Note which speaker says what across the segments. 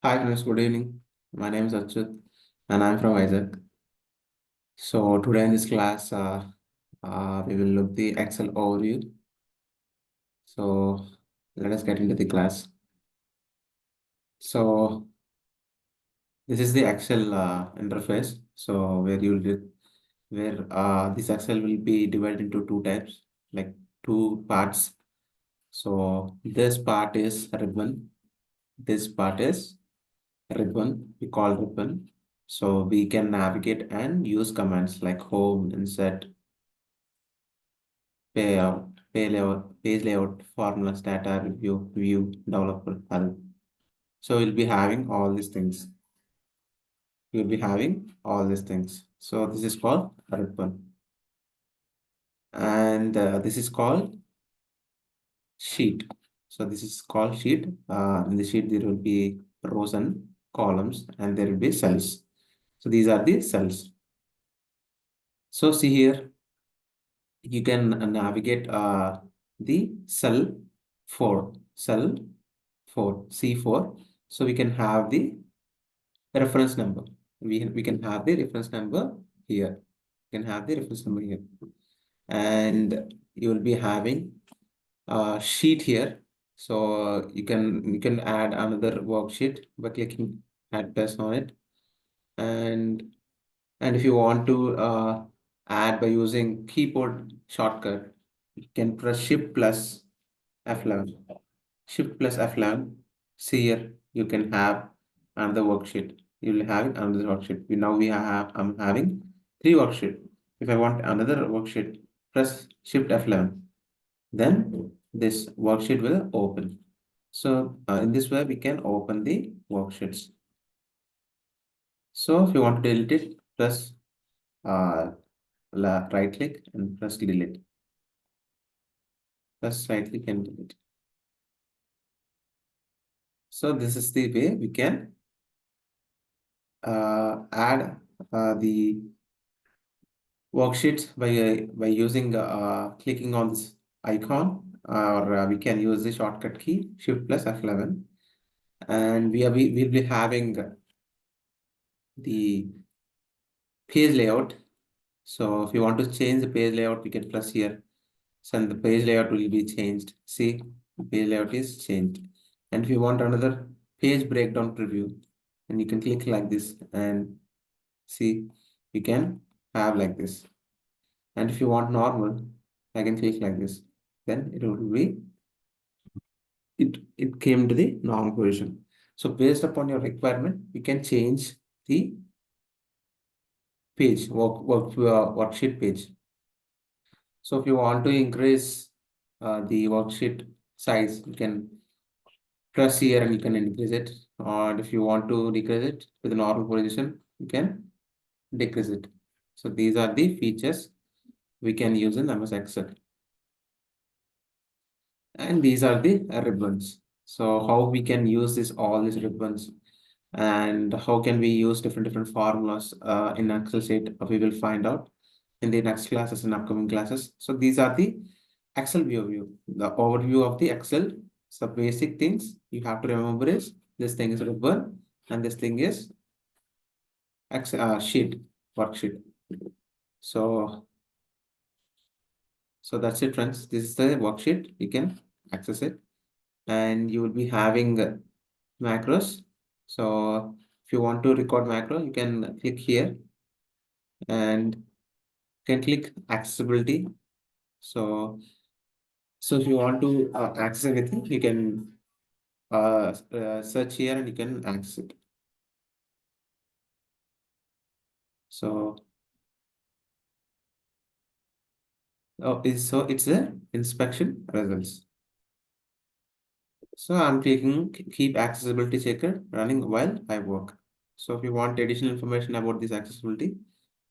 Speaker 1: Hi friends, good evening. My name is Achyut and I'm from Isaac. So today in this class, we will look the Excel overview. So let us get into the class. So this is the Excel interface. So where this Excel will be divided into two types, like two parts. So this part is ribbon. This part is ribbon. We call ribbon. So we can navigate and use commands like home, insert, page layout, formulas, data, review, view, developer, help. So we'll be having all these things. We'll be having all these things. So this is called a ribbon. And this is called sheet. So this is called sheet. In the sheet, there will be rows and columns, and there will be cells. So these are the cells. So see here, you can navigate the cell 4, cell 4, C4. So we can have the reference number. We can have the reference number here. We can have the reference number here. And you will be having a sheet here. So you can add another worksheet by clicking add plus on it. And and if you want to add by using keyboard shortcut, you can press Shift plus F11. Shift plus F11. See here, you can have another worksheet. You will have another worksheet. I'm having three worksheet. If I want another worksheet, press Shift F11. Then this worksheet will open. So in this way, we can open the worksheets. So if you want to delete it, press uh, right click and press delete. Press right click and delete. So this is the way we can add the worksheets by using clicking on this icon, or we can use the shortcut key Shift plus F11, and we will be having the page layout. So if you want to change the page layout, we can press here. So the page layout will be changed. See, the page layout is changed. And if you want another page breakdown preview, and you can click like this and see, you can have like this. And if you want normal, I can click like this. Then it will be, it came to the normal position. So based upon your requirement, you can change the page, worksheet page. So if you want to increase the worksheet size, you can press here and you can increase it. Or if you want to decrease it to the normal position, you can decrease it. So these are the features we can use in MS Excel. And these are the ribbons. So how we can use all these ribbons, and how can we use different formulas in Excel sheet, we will find out in the next classes and upcoming classes. So these are the Excel view, the overview of the Excel. So basic things you have to remember is this thing is ribbon and this thing is Excel sheet, worksheet. So that's it, friends. This is the worksheet. You can access it, and you will be having macros. So if you want to record macro, you can click here and can click accessibility. So if you want to access everything, you can search here and you can access it. So it's the inspection results. So I'm clicking keep accessibility checker running while I work. So if you want additional information about this accessibility,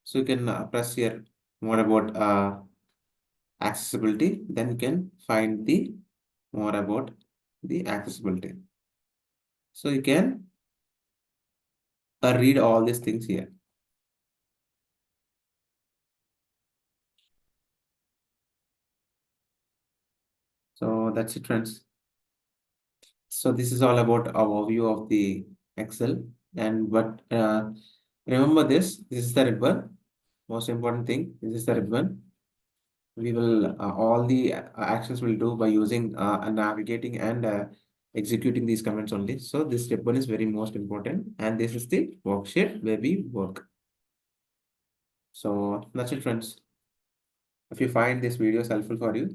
Speaker 1: so you can press here more about accessibility, then you can find the more about the accessibility. So you can read all these things here. So that's it, friends. So this is all about our overview of the Excel. And but remember this. This is the ribbon. Most important thing. This is the ribbon. We will all the actions will do by using navigating and executing these commands only. So this ribbon is very most important. And this is the worksheet where we work. So that's it, friends. If you find this video helpful for you,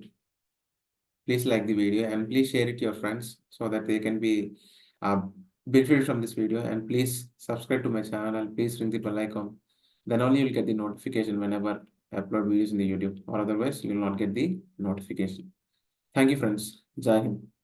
Speaker 1: please like the video and please share it to your friends so that they can be uh, benefited from this video. And please subscribe to my channel and please ring the bell icon. Then only you'll get the notification whenever I upload videos in the YouTube, or otherwise you will not get the notification. Thank you, friends. Jai Hind.